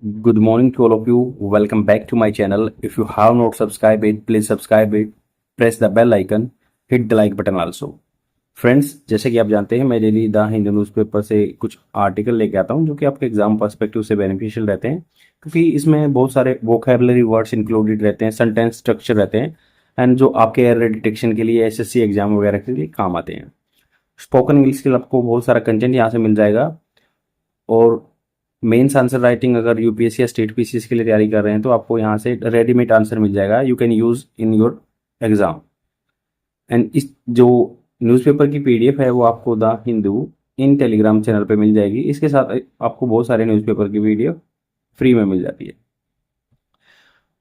Good morning to all of you. Welcome back to my channel. If you have not subscribed it, please subscribe it. Press the bell icon. Hit the like button also. Friends, जैसे कि आप जानते हैं मैं daily the Hindu newspaper से कुछ article लेके आता हूं जो कि आपके एग्जाम पर्सपेक्टिव से बेनिफिशियल रहते हैं, क्योंकि इसमें बहुत सारे वोकैबुलरी वर्ड्स इंक्लूडेड रहते हैं, सेंटेंस स्ट्रक्चर रहते हैं एंड जो आपके एरर डिटेक्शन के लिए एसएससी एग्जाम वगैरह के लिए काम आते हैं। स्पोकन इंग्लिश के लिए आपको बहुत सारा कंटेंट यहाँ से मिल जाएगा। और मेंस आंसर राइटिंग अगर यूपीएससी या स्टेट पीसीएस के लिए तैयारी कर रहे हैं तो आपको यहाँ से रेडीमेड आंसर मिल जाएगा, you can use in your exam. And इस जो न्यूज़पेपर की पीडीएफ है वो आपको the Hindu in Telegram channel पे मिल जाएगी। इसके साथ आपको बहुत सारे न्यूज़पेपर की पीडीएफ फ्री में मिल जाती है।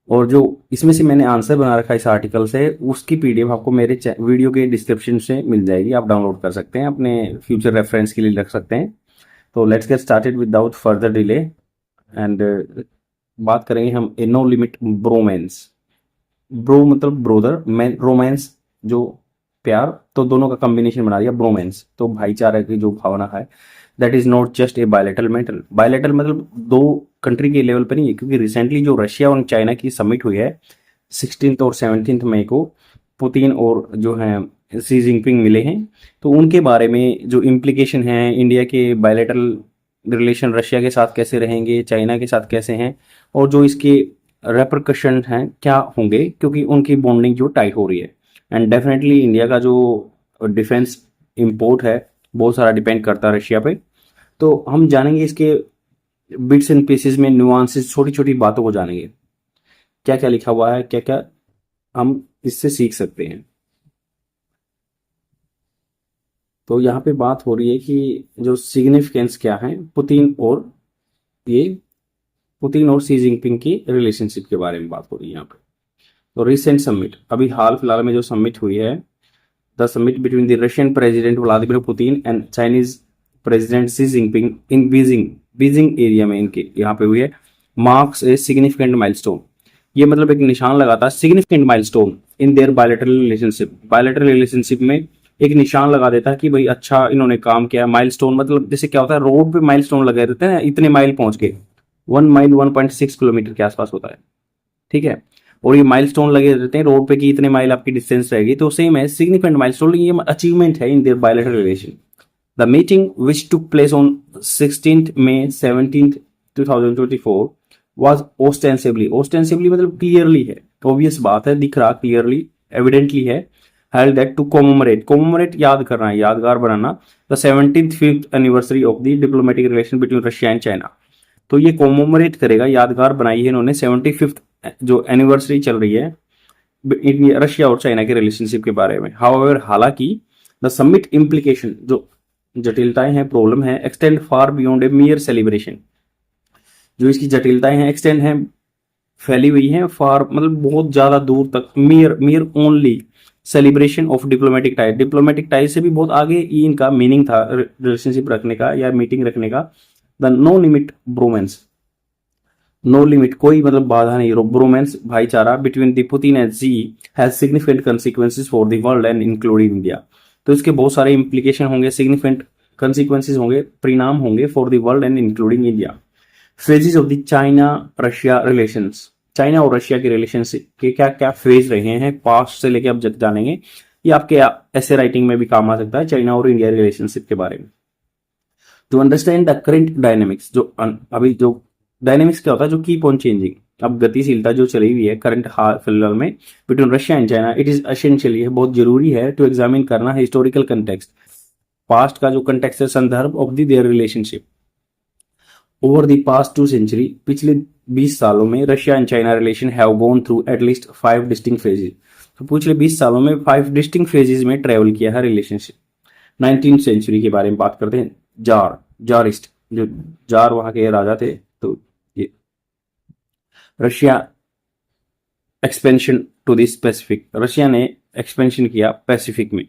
और जो इसमें से मैंने आंसर बना रखा है इस आर्टिकल से, उसकी पीडीएफ आपको मेरे वीडियो के डिस्क्रिप्शन से मिल जाएगी। आप डाउनलोड कर सकते हैं, अपने फ्यूचर रेफरेंस के लिए रख सकते हैं। तो let's get started without further delay and बात करेंगे हम ए नो लिमिट ब्रोमेंस। ब्रो मतलब ब्रोदर, रोमांस जो प्यार, तो दोनों का कॉम्बिनेशन बना दिया ब्रोमेंस। तो भाईचारे की जो भावना है, that is not just a bilateral matter. Bilateral मतलब दो कंट्री के लेवल पर नहीं है, क्योंकि रिसेंटली जो रशिया और चाइना की समिट हुई है 16 और 17 मई को, पुतिन और जो है सी जिनपिंग मिले हैं, तो उनके बारे में जो इम्प्लीकेशन है, इंडिया के बायलैटरल रिलेशन रशिया के साथ कैसे रहेंगे, चाइना के साथ कैसे हैं, और जो इसके रेपरकशन हैं क्या होंगे, क्योंकि उनकी बॉन्डिंग जो टाइट हो रही है। एंड डेफिनेटली इंडिया का जो डिफेंस इंपोर्ट है बहुत सारा डिपेंड करता है रशिया पे। तो हम जानेंगे इसके बिट्स एंड पीसेस में, नुआंसेस, छोटी छोटी बातों को जानेंगे, क्या क्या लिखा हुआ है, क्या क्या हम इससे सीख सकते हैं। तो यहाँ पे बात हो रही है कि जो सिग्निफिकेंस क्या है पुतिन और सी जिनपिंग की रिलेशनशिप के बारे में बात हो रही है यहाँ पे। तो रिसेंट समिट, अभी हाल फिलहाल में जो समिट हुई है, the summit between the Russian president Vladimir Putin and Chinese president C Jinping in Beijing area में इनके यहाँ पे हुई है, मार्क्स ए सिग्निफिकेंट माइलस्टोन। ये मतलब एक निशान लगाता है, significant milestone in their bilateral relationship. Bilateral relationship में एक निशान लगा देता है कि भाई अच्छा इन्होंने काम किया। माइलस्टोन मतलब जैसे क्या होता है, रोड पे माइलस्टोन लगे रहते हैं ना, इतने माइल पहुंच गए, 1 माइल 1.6 किलोमीटर के आसपास होता है, ठीक है। और ये माइलस्टोन लगे रहते हैं रोड पे कि इतने माइल आपकी डिस्टेंस रहेगी, तो सेम है सिग्निफिकेंट माइलस्टोन, ये अचीवमेंट है in their bilateral relation. The meeting which took place on 16 May 17 2024 was ostensibly मतलब क्लियरली है, ऑब्वियस बात है, दिख रहा क्लियरली, एविडेंटली है, held that to commemorate याद करना है, यादगार बनाना, the 75th anniversary of the diplomatic relation between Russia and China। तो ये commemorate करेगा, यादगार बनाई है इन्होंने 75th जो एनिवर्सरी चल रही है रशिया और चाइना के रिलेशनशिप के बारे में। हाउएवर, हालांकि द समिट इम्प्लीकेशन, जो जटिलताएं हैं, प्रॉब्लम है, एक्सटेंड फार बियॉन्ड ए मियर सेलिब्रेशन। जो इसकी जटिलताएं हैं, एक्सटेंड है, फैली हुई है, फार मतलब बहुत ज्यादा दूर तक, मियर only celebration of diplomatic tie. Diplomatic tie से भी बहुत आगे इनका मीनिंग था रिलेशनशिप रखने का या मीटिंग रखने का। The no limit bromance, no limit कोई मतलब बाधा नहीं, ब्रोमेंस भाईचारा between the Putin and Xi has significant consequences for the world and including India. तो इसके बहुत सारे इंप्लीकेशन होंगे, सिग्निफिकेंट कंसिक्वेंसेस होंगे, परिणाम होंगे for the world and including India. Phases of the China Russia relations, China और रशिया के रिलेशनशिप के क्या क्या फेज रहे हैं पास्ट से लेके अब तक जानेंगे। ये आपके ऐसे राइटिंग में भी काम आ सकता है, चाइना और इंडिया रिलेशनशिप के बारे में। To understand the current dynamics, जो अभी जो डायनेमिक्स क्या होता है, जो कीप ऑन चेंजिंग, अब गतिशीलता जो चली हुई है करंट हाल फिलहाल में between Russia and China, it is essentially, है बहुत जरूरी है, टू एग्जामिन करना है हिस्टोरिकल कंटेक्स्ट, पास्ट का जो कंटेक्स्ट है, संदर्भ of the their relationship. Over the past 2 century, पिछले 20 सालों में Russia and China relation have gone through at least 5 distinct phases. तो पिछले 20 सालों में 5 डिस्टिंक्ट फेजेस में ट्रेवल किया है रिलेशनशिप। 19th सेंचुरी के बारे में बात करते हैं। जारिस्ट, जो जार वहां के राजा थे, तो ये Russia expansion to the Pacific, Russia ने एक्सपेंशन किया पैसिफिक में।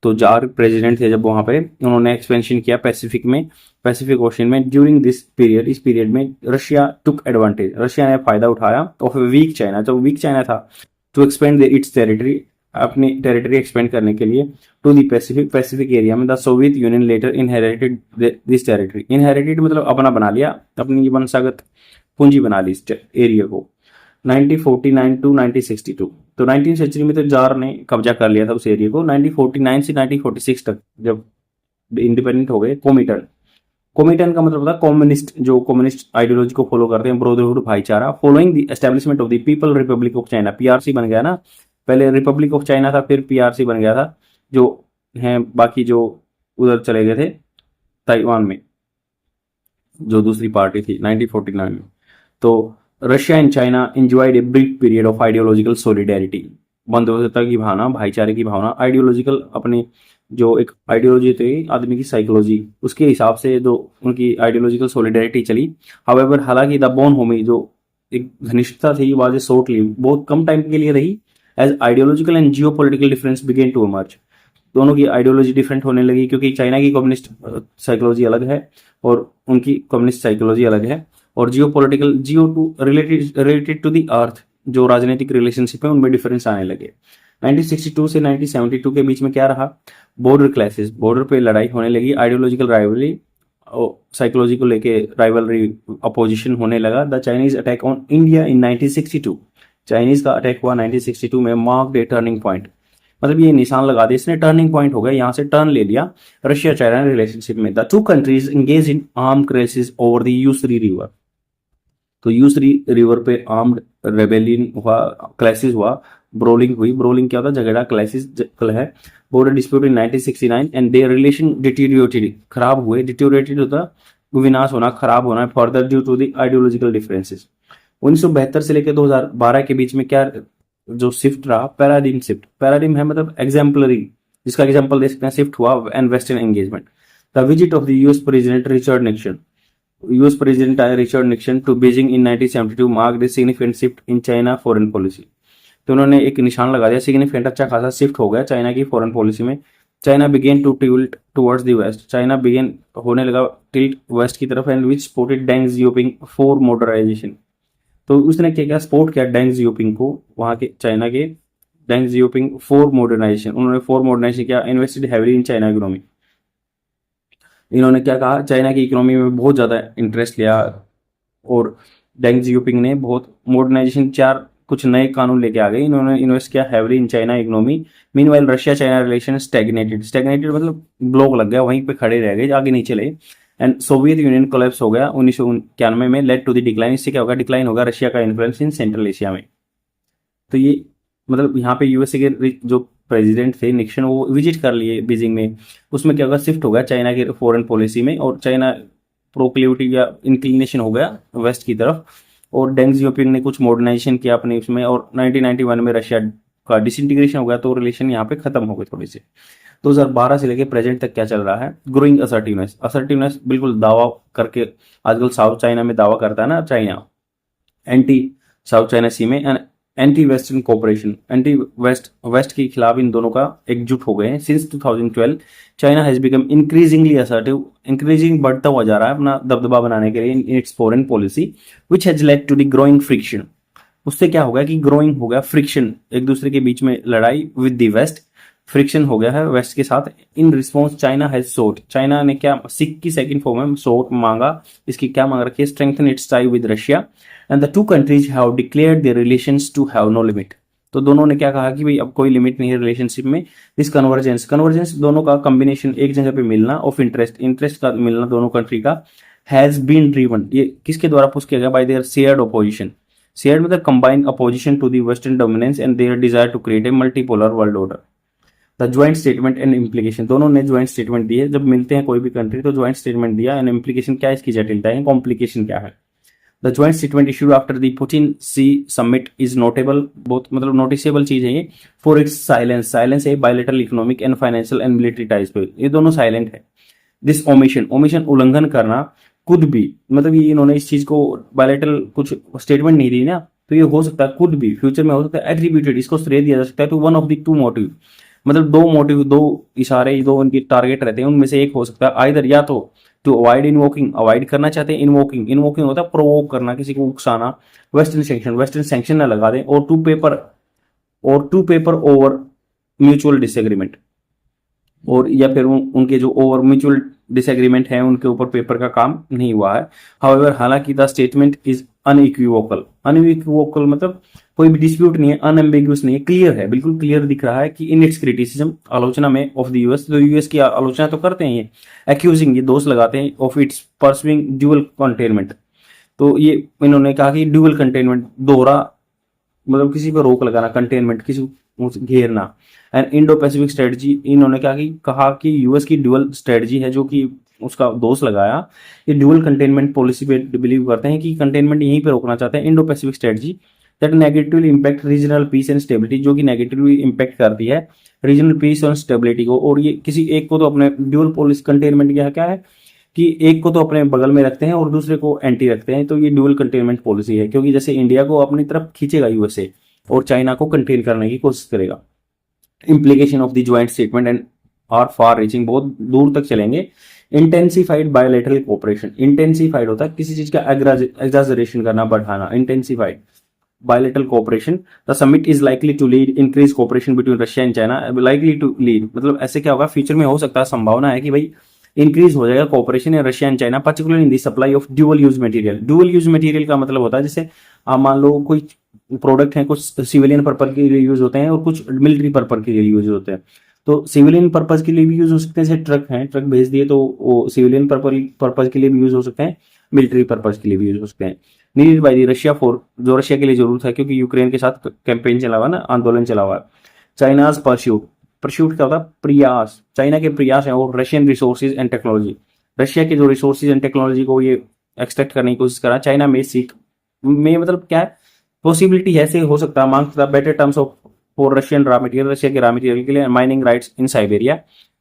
तो जार प्रेसिडेंट थे जब वहां पे, उन्होंने एक्सपेंशन किया पैसिफिक में, पैसिफिक ओशन में। ड्यूरिंग दिस पीरियड, इस पीरियड में रशिया टुक एडवांटेज, रशिया ने फायदा उठाया ऑफ ए वीक चाइना, जब वीक चाइना था, टू एक्सपेंड इट्स टेरिटरी, अपनी टेरिटरी एक्सपेंड करने के लिए, टू दी पैसिफिक एरिया में। The Soviet Union later inherited this territory, inherited मतलब अपना बना लिया, अपनी वंशागत पूंजी बना ली इस एरिया को 1949 टू 1962। तो 19 सेंचुरी में तो जार ने कब्जा कर लिया था उस एरिया को। 1949 से 1946 तक जब इंडिपेंडेंट हो गए, कोमिटन, कोमिटन का मतलब था कम्युनिस्ट, जो कम्युनिस्ट आइडियोलॉजी को फॉलो करते हैं, ब्रदरहुड भाईचारा, following the establishment of the people Republic of China, PRC बन गया ना, पहले रिपब्लिक ऑफ चाइना था, फिर पीआरसी बन गया था, जो है बाकी जो उधर चले गए थे ताइवान में, जो दूसरी पार्टी थी 1949 में। तो Russia and China enjoyed a brief period of ideological solidarity, बंधुता की भावना, भाईचारे की भावना, आइडियोलॉजिकल, अपने जो एक आइडियोलॉजी थी आदमी की साइकोलॉजी, उसके हिसाब से जो उनकी आइडियोलॉजिकल सॉलिडेरिटी चली। हाउएवर, हालांकि द बोन होमी, जो एक घनिष्ठता थी, वाज ए शॉर्ट लिव, बहुत कम टाइम के लिए रही, as ideological and geo political difference began to emerge. दोनों की आइडियोलॉजी डिफरेंट होने लगी, क्योंकि चाइना की कम्युनिस्ट साइकोलॉजी अलग है और उनकी कम्युनिस्ट साइकोलॉजी अलग है, और geo political, geo to related to the earth, जो राजनीतिक रिलेशनशिप है उनमें डिफरेंस आने लगे। 1962 से 1972 के बीच में क्या रहा, बॉर्डर क्लैशेस, बॉर्डर पे लड़ाई होने लगी, आइडियोलॉजिकल राइवलरी, साइकोलॉजी को लेके राइवलरी, अपोजिशन होने लगा। The Chinese attack on India in 1962, Chinese का अटैक हुआ 1962 में, मार्क्ड ए टर्निंग पॉइंट, मतलब ये निशान लगा दिया इसने, टर्निंग पॉइंट हो गया, यहां से टर्न ले लिया रशिया चाइना रिलेशनशिप में। The two countries engage in arm crisis over the Ussuri river, तो यूसरी रिवर पे आर्म्ड रेबेलियन हुआ, क्लाइसिस हुआ, ब्रोलिंग हुई, ब्रोलिंग क्या होता, झगड़ा, क्लाइसिस है, border dispute in 1969 and their relation deteriorated, खराब हुए, डिटीरियोरेटेड होता विनाश होना, खराब होना, further due to the ideological differences. 1972 से लेकर 2012 के बीच में क्या जो शिफ्ट रहा, पैराडिम शिफ्ट, पैराडिम है मतलब एग्जाम्पलरी, जिसका एग्जाम्पल दे सकते हैं, शिफ्ट हुआ and western engagement. The visit of the US president Richard Nixon, US president आए Richard Nixon to Beijing in 1972 marked a significant shift in China foreign policy, तो उन्होंने एक निशान लगा दिया, सिग्निफिकेंट, अच्छा खासा शिफ्ट हो गया चाइना की फॉरेन पॉलिसी में। China began to tilt towards the west, China began होने लगा टिल्ट वेस्ट की तरफ, and which supported Deng Xiaoping for modernisation, तो उसने क्या किया, सपोर्ट किया डेंग जियोपिंग को, वहां के चाइना के डेंग जियोपिंग फॉर मॉडर्नाइजेशन, उन्होंने फॉर मॉडर्नाइजेशन किया, invested heavily in China economy, इन्होंने क्या कहा, चाइना की इकोनॉमी में बहुत ज्यादा इंटरेस्ट लिया, और डेंग जियोपिंग ने बहुत मॉडर्नाइजेशन, चार कुछ नए कानून लेके आ गए, इन्होंने इन्वेस्ट किया heavily in China economy. Meanwhile Russia China relation stagnated, stagnated मतलब ब्लॉक लग गया, वहीं पे खड़े रह गए, आगे नहीं चले, एंड सोवियत यूनियन कोलैप्स हो गया 1991 में, लेड टू द डिक्लाइन, इससे क्या होगा, डिक्लाइन होगा रशिया का इन्फ्लुएंस इन सेंट्रल एशिया में। तो ये मतलब यहाँ पे यूएसए के जो प्रेसिडेंट थे निक्सन, वो विजिट कर लिए बीजिंग में, उसमें क्या होगा, शिफ्ट हो गया चाइना की फॉरेन पॉलिसी में, और चाइना प्रोक्लिविटी या इंक्लिनेशन हो गया वेस्ट की तरफ, और डेंग जियोपिंग ने कुछ मॉडर्नाइजेशन किया अपने उसमें, और 1991 में रशिया का डिसइंटीग्रेशन हो गया, तो रिलेशन यहाँ पे खत्म हो गए थोड़े से। 2012 से लेके प्रेजेंट तक क्या चल रहा है, ग्रोइंग असर्टिवनेस, असर्टिवनेस बिल्कुल दावा करके आजकल साउथ चाइना में दावा करता है ना China, anti South China Sea में, and anti western cooperation, anti west के खिलाफ इन दोनों का एकजुट हो गए हैं। Since 2012 China has become increasingly assertive, increasing बढ़ता हुआ जा रहा है अपना दबदबा बनाने के लिए in its foreign policy, which has led to the growing friction, उससे क्या हो गया कि ग्रोइंग हो गया फ्रिक्शन, एक दूसरे के बीच में लड़ाई विद द वेस्ट, फ्रिक्शन हो गया है वेस्ट के साथ। In response China has sought, China ने क्या सिक की सेकंड फॉर्म में सोट मांगा, इसकी क्या मांग रखी है, strengthen its tie with Russia, and the two countries have declared their relations to have no limit, तो दोनों ने क्या कहा कि भाई अब कोई लिमिट नहीं है रिलेशनशिप में। दिस कन्वर्जेंस, कन्वर्जेंस दोनों का कॉम्बिनेशन, एक जगह पे मिलना ऑफ इंटरेस्ट, इंटरेस्ट का मिलना दोनों कंट्री का, हैज बीन ड्रीवन, ये किसके द्वारा पुश किया गया, by their shared opposition, shared मतलब combined opposition to the western dominance and their desire to create a multipolar world order. The joint statement and implication, दोनों ने ज्वाइंट स्टेटमेंट दिए, जब मिलते हैं कोई भी कंट्री तो ज्वाइंट स्टेटमेंट दिया, एंड इम्प्लीकेशन क्या है, इसकी जटिलता है, कॉम्प्लिकेशन क्या है। The joint statement issued after the Putin Xi summit is notable, बहुत मतलब नोटिसेबल चीज है ये, फॉर इट्स साइलेंस, साइलेंस है bilateral economic and financial and military ties पे, ये दोनों साइलेंट है। दिस ओमिशन, ओमिशन उल्लंघन करना, कुड भी मतलब ये इन्होंने इस चीज को बायलैटरल कुछ स्टेटमेंट नहीं दी ना, तो ये हो सकता है, कुड भी फ्यूचर में हो सकता है, एट्रीब्यूटेड, इसको श्रेय दिया जा सकता है to one of the two motive, मतलब दो मोटिव, दो इशारे, दो उनके टारगेट रहते हैं, उनमें से एक हो सकता है, आइदर या तो टू अवॉइड इन्वोकिंग, अवॉइड करना चाहते हैं, इन्वोकिंग, इन्वोकिंग होता है प्रोवोक करना, किसी को उकसाना, वेस्टर्न सैंक्शन ना लगा दें, और to paper over mutual disagreement, और या फिर उनके जो ओवर म्यूचुअल डिसएग्रीमेंट है उनके ऊपर पेपर का काम नहीं हुआ है। हाउएवर, हालांकि the statement is unequivocal. Unequivocal मतलब कोई भी डिस्प्यूट नहीं है, अनएम्बिगुअस नहीं है, क्लियर है, बिल्कुल क्लियर दिख रहा है कि इन इट्स क्रिटिसिज्म, आलोचना में ऑफ द यूएस, तो यूएस की आलोचना तो करते हैं ये, एक्यूजिंग ये दोष लगाते हैं of its pursuing dual containment. तो ये इन्होंने कहा कि ड्यूअल कंटेनमेंट, दोहरा मतलब किसी पर रोक लगाना, कंटेनमेंट किसी को घेरना, एंड इंडो पैसिफिक स्ट्रेटजी, इन्होंने कहा कि यूएस की ड्यूअल स्ट्रेटजी है, जो कि उसका दोष लगाया कि ड्यूअल कंटेनमेंट पॉलिसी पे बिलीव करते हैं कि कंटेनमेंट यहीं पे रोकना चाहते हैं, Indo Pacific strategy that negatively impact regional piece and stability, जो कि नेगेटिवली इम्पैक्ट करती है रीजनल पीस और स्टेबिलिटी को। और ये किसी एक को तो अपने ड्यूअल पॉलिसी कंटेनमेंट क्या है कि एक को तो अपने बगल में रखते हैं और दूसरे को एंटी रखते हैं, तो ये ड्यूअल कंटेनमेंट पॉलिसी है, क्योंकि जैसे इंडिया को अपनी तरफ खींचेगा यूएसए और चाइना को कंटेन करने की कोशिश करेगा। Implication of the joint statement and are far reaching, बहुत दूर तक चलेंगे। इंटेंसिफाइड बायोलेटरल कोऑपरेशन, इंटेंसिफाइड होता है किसी चीज का एग्जाजरेशन करना, बढ़ाना, intensified bilateral cooperation. The summit is likely to lead increased cooperation between Russia and China. Likely to lead मतलब ऐसे क्या होगा, फ्यूचर में हो सकता है, संभावना है कि भाई इंक्रीज हो जाएगा cooperation in Russia and China, particularly in the supply of dual use material. Dual use material का मतलब होता है जैसे आप मान लो कोई प्रोडक्ट है, कुछ सिविलियन पर्पज के लिए यूज होते हैं और कुछ मिलिट्री पर्पज के लिए यूज होते हैं। तो सिविलियन पर्पज के लिए भी यूज हो सकते हैं, जैसे ट्रक हैं, ट्रक भेज दिए तो वो सिविलियन पर्पज के लिए भी यूज हो सकते हैं, मिलिट्री पर्पज के लिए भी यूज हो सकते हैं। Needed by the Russia for, जो रशिया के लिए जरूरत है, क्योंकि यूक्रेन के साथ कैंपेन चला हुआ ना, आंदोलन चला हुआ है। चाइनाज परस्यूट, परस्यूट क्या होता है, प्रयास, चाइना के प्रयास है, और Russian resources and technology, Russia के जो रिसोर्सेज एंड टेक्नोलॉजी को ये एक्सट्रैक्ट करने की कोशिश करा। चाइना में सीख में मतलब क्या है, पॉसिबिलिटी ऐसे हो सकता है, मांग सकता है better terms of for Russian raw material, Russia के रॉ मटेरियल के लिए, माइनिंग राइट्स इन साइबेरिया,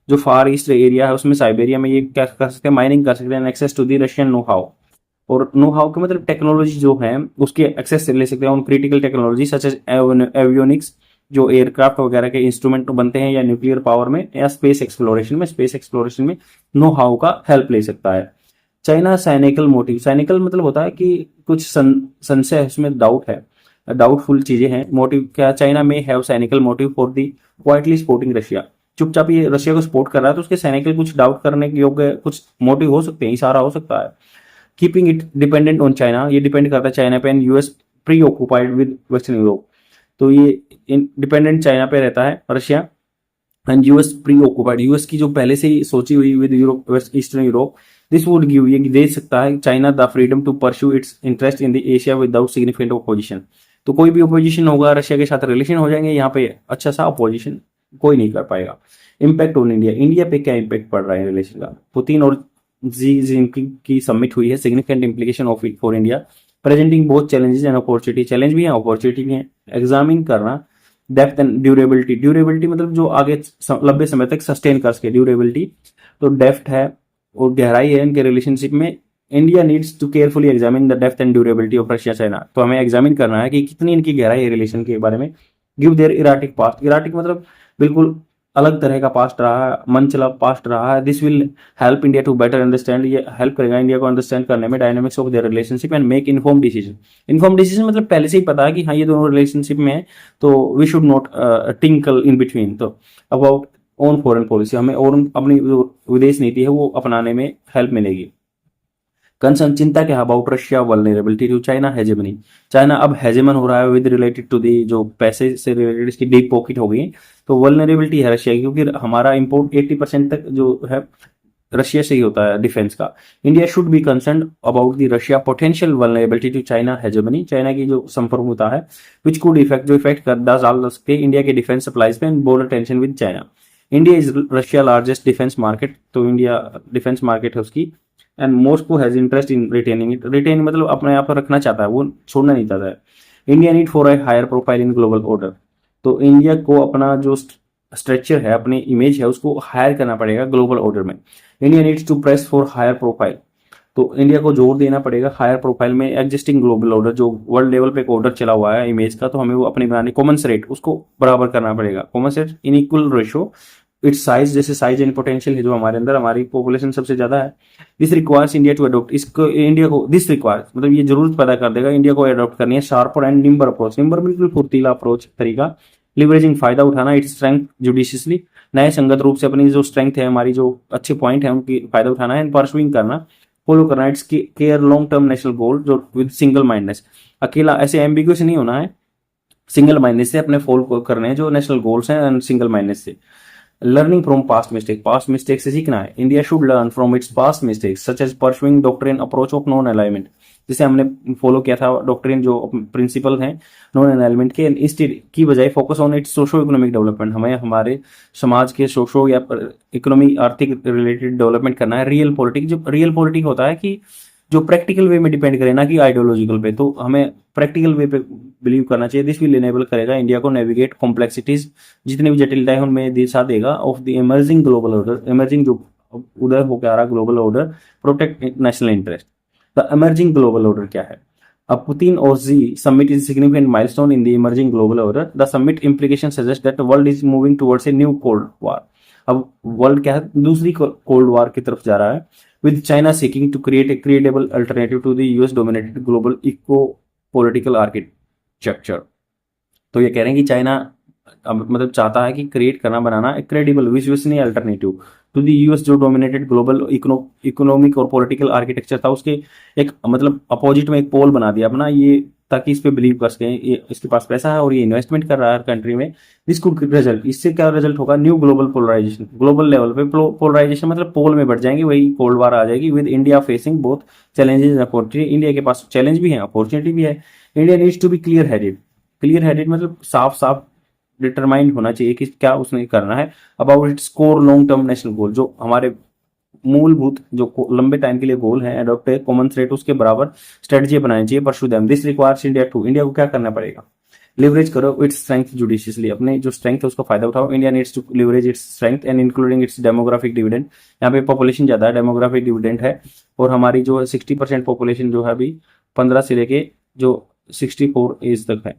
जो फार ईस्ट एरिया है उसमें साइबेरिया में ये क्या कर सकते हैं, माइनिंग कर सकते हैं, access to the Russian know how, और नो हाउ के मतलब टेक्नोलॉजी जो है उसके एक्सेस से ले सकते हैं, उन critical technology such as avionics, जो एयरक्राफ्ट वगैरह के इंस्ट्रूमेंट बनते हैं, या न्यूक्लियर पावर में, या स्पेस एक्सप्लोरेशन में नो हाउ का हेल्प ले सकता है। चाइना साइनिकल मोटिव, साइनिकल मतलब होता है कि कुछ संशय, उसमें डाउट है, डाउटफुल चीजें हैं। मोटिव क्या, चाइना में have cynical motive for the quietly supporting Russia, चुपचाप ये रशिया को सपोर्ट कर रहा है, तो उसके साइनिकल कुछ डाउट करने के योग्य कुछ मोटिव हो सकते हैं, इशारा हो सकता है। Keeping it dependent on China, ये डिपेंड करता है चाइना पे, and US preoccupied with western Europe, तो ये डिपेंडेंट चाइना पे रहता है Russia, and US preoccupied, US की जो पहले से ही सोची हुई with Europe, west eastern Europe, this would give, ये दे सकता है China the freedom to pursue its interest in the Asia without significant opposition. तो कोई भी ऑपोजिशन होगा, रशिया के साथ रिलेशन हो जाएंगे, यहाँ पे अच्छा सा ऑपोजिशन कोई नहीं कर पाएगा। इम्पैक्ट ऑन इंडिया, इंडिया पे क्या इम्पैक्ट पड़ रहा है रिलेशन का, पुतिन और जी जिनपिंग की समिट हुई है, significant implication of it for India, presenting both challenges and opportunity, challenge भी है अपॉर्चुनिटी भी है। एग्जामिन करना डेप्थ एंड ड्यूरेबिलिटी, ड्यूरेबिलिटी मतलब जो आगे लंबे समय तक सस्टेन कर सके, ड्यूरेबिलिटी, तो डेप्थ है और गहराई है इनके रिलेशनशिप में। India needs to carefully examine the depth and durability of Russia China, तो हमें एग्जामिन करना है कि कितनी इनकी गहराई है रिलेशन के बारे में। Give their erratic past, erratic मतलब बिल्कुल अलग तरह का पास्ट रहा है, मन चला पास्ट रहा है। This will help India to better understand, ये हेल्प करेगा इंडिया को अंडरस्टैंड करने में dynamics of their relationship and make inform decision. Inform decision मतलब पहले से ही पता है कि हाँ ये दोनों रिलेशनशिप में है, तो we should not tinkle in between. तो अबाउट ओन फॉरेन पॉलिसी, हमें और अपनी जो विदेश नीति है वो अपनाने में हेल्प मिलेगी। कंसर्न, चिंता क्या, about Russia vulnerability to China hegemony, China अब हेजेमन हो रहा है विद रिलेटेड टू दी, जो पैसे से रिलेटेड इसकी डीप पॉकेट हो गई, तो वल्नरेबिलिटी है रशिया की, क्योंकि हमारा इंपोर्ट 80% तक जो है रशिया से ही होता है डिफेंस का। India should be concern about the Russia potential vulnerability to China hegemony, China की जो संप्रभुता है, विच कुड इफेक्ट, जो इफेक्ट कर डाल सकते इंडिया के डिफेंस सप्लाईज पे and border tension with China. India is Russia largest defence market, तो इंडिया डिफेंस मार्केट है उसकी, and Moscow has interest in retaining it, retain मतलब अपने आप पर रखना चाहता है, वो छोड़ना नहीं चाहता है। India need for a higher profile in global order, तो इंडिया को अपना जो स्ट्रक्चर है, अपनी इमेज है, उसको हायर करना पड़ेगा ग्लोबल ऑर्डर में। India needs to press for higher profile, तो इंडिया को जोर देना पड़ेगा हायर प्रोफाइल में एग्जिस्टिंग ग्लोबल ऑर्डर, जो वर्ल्ड लेवल पे एक ऑर्डर चला हुआ है इमेज का, तो हमें वो अपनी बनानी, कॉमन रेट उसको बराबर करना पड़ेगा, common rate in equal ratio its size, जैसे साइज एंड पोटेंशियल है जो हमारे अंदर, हमारी पॉपुलेशन सबसे ज्यादा है। This requires India to adopt, इसको इंडिया को, दिस रिक्वायर्स मतलब ये जरूरत पैदा कर देगा इंडिया को अडॉप्ट करनी है sharper and Nimbar approach, Nimbar बिल्कुल फुर्तीला अप्रोच तरीका, लिवरेजिंग फायदा उठाना इट्स स्ट्रेंथ जुडिशियसली, नए संगत रूप से अपनी जो स्ट्रेंथ है, हमारी जो अच्छे पॉइंट है उनकी फायदा उठाना है, एंड परसुइंग करना फॉलो करना है। Its core long term national goal जो विद सिंगल माइंडनेस, अकेला ऐसे एम्बिग्यूस नहीं होना है, सिंगल माइंडनेस से अपने फॉलो करने हैं जो नेशनल गोल्स हैं एंड सिंगल माइंडनेस से। लर्निंग फ्रॉम पास्ट मिस्टेक से सीखना है। India should learn from its past mistakes such as pursuing doctrine approach of non alignment, जिसे हमने फॉलो किया था डॉक्ट्रिन जो प्रिंसिपल हैं नॉन अलाइनमेंट के, इंस्टेड की बजाय focus on it's socio economic development, हमें हमारे समाज के सोशो या इकोनॉमी आर्थिक रिलेटेड डेवलपमेंट करना है। रियल पॉलिटिक, जो रियल पॉलिटिक होता है कि जो प्रैक्टिकल वे में डिपेंड करे ना कि आइडियोलॉजिकल पे, तो हमें प्रैक्टिकल वे पे बिलीव करना चाहिए। दिस विल इनेबल करेगा इंडिया को नेविगेट कॉम्प्लेक्सिटीज, जितनी भी जटिलताएं उनमें दिशा देगा, of the emerging global order, emerging जो उदय होकर आ रहा global order, protect national interest. The emerging global order क्या है? A Putin or Xi summit is a significant milestone in the emerging global order. The summit implications suggest that the world is moving towards a new Cold War. अब world क्या है? दूसरी cold war की तरफ जा रहा है, with China seeking to create a credible alternative to the US dominated global eco political architecture. तो ये कह रहे हैं कि चाइना अब मतलब चाहता है कि क्रिएट करना, बनाना एक क्रेडिबल विश्वसनीय अल्टरनेटिव टू दी यूएस जो डोमिनेटेड ग्लोबल इकोनॉमिक और पॉलिटिकल आर्किटेक्चर था, उसके एक मतलब अपोजिट में एक पोल बना दिया अपना, ये ताकि इस पे बिलीव कर सकें ये इसके पास पैसा है और ये इन्वेस्टमेंट कर रहा है कंट्री में। दिस कुड रिजल्ट, इससे क्या रिजल्ट होगा? New global polarisation, global level पे पोलराइजेशन मतलब पोल में बढ़ जाएंगे, वही कोल्ड वार आ जाएगी। With India facing both challenges and opportunity, India के पास चैलेंज भी है अपॉर्चुनिटी भी है। India needs to be clear headed, clear headed मतलब साफ साफ डिटरमाइंड होना चाहिए कि क्या उसने करना है about its core long term national goal, जो हमारे मूलभूत जो लंबे टाइम के लिए गोल है, अडॉप्ट ए कॉमन थ्रेट, उसके बराबर स्ट्रेटजी बनानी चाहिए, pursue them. This requires India to, India को क्या करना पड़ेगा? लिवरेज करो इट्स स्ट्रेंथ जुडिशियसली, अपने जो स्ट्रेंथ है उसका फायदा उठाओ। India needs to leverage its strength and including its demographic dividend, यहाँ पे पॉपुलेशन ज्यादा है, डेमोग्राफिक डिविडेंड है, और हमारी जो 60% पॉपुलेशन जो है अभी 15 से लेके जो 64 एज तक है,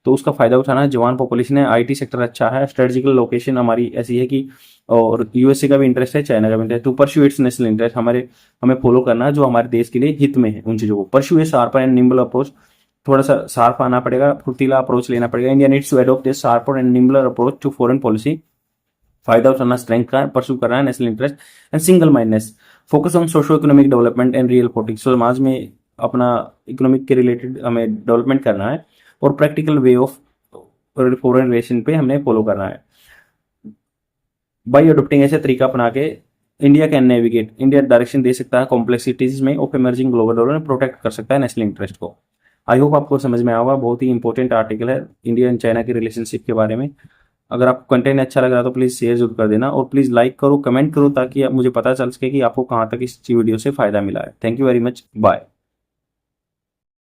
तो उसका फायदा उठाना है। जवान पॉपुलेशन है, आईटी सेक्टर अच्छा है, स्ट्रेटेजिकल लोकेशन हमारी ऐसी है कि, और यूएसए का भी इंटरेस्ट है, चाइना का भी interest, to pursue its national interest, हमें फॉलो करना है जो हमारे देश के लिए हित में है उन चीजों को। Pursue a sharper and nimble approach, थोड़ा सा शार्प आना पड़ेगा, फुर्तीला अप्रोच लेना पड़ेगा। India needs to adopt this sharper and nimbler approach to foreign policy, फायदा उठाना स्ट्रेंथ का, परस्यू करना है national interest and single mindedness, focus on socio economic development and real politics, समाज में अपना इकोनॉमिक के रिलेटेड हमें डेवलपमेंट करना है, और practical way of foreign relation पे हमने फॉलो करना है। बाई अडोप्टिंग ऐसे तरीका अपना के India can navigate, India direction दे सकता है कॉम्प्लेक्सिटीज में of emerging global order, protect कर सकता है नेशनल इंटरेस्ट को। आई होप आपको समझ में आएगा, बहुत ही इंपॉर्टेंट आर्टिकल है इंडिया एंड चाइना की रिलेशनशिप के बारे में। अगर आपको कंटेंट अच्छा लग रहा है तो प्लीज शेयर जरूर कर देना, और प्लीज लाइक करो, कमेंट करो, ताकि मुझे पता चल सके कि आपको कहाँ तक इस वीडियो से फायदा मिला है। Thank you very much, bye.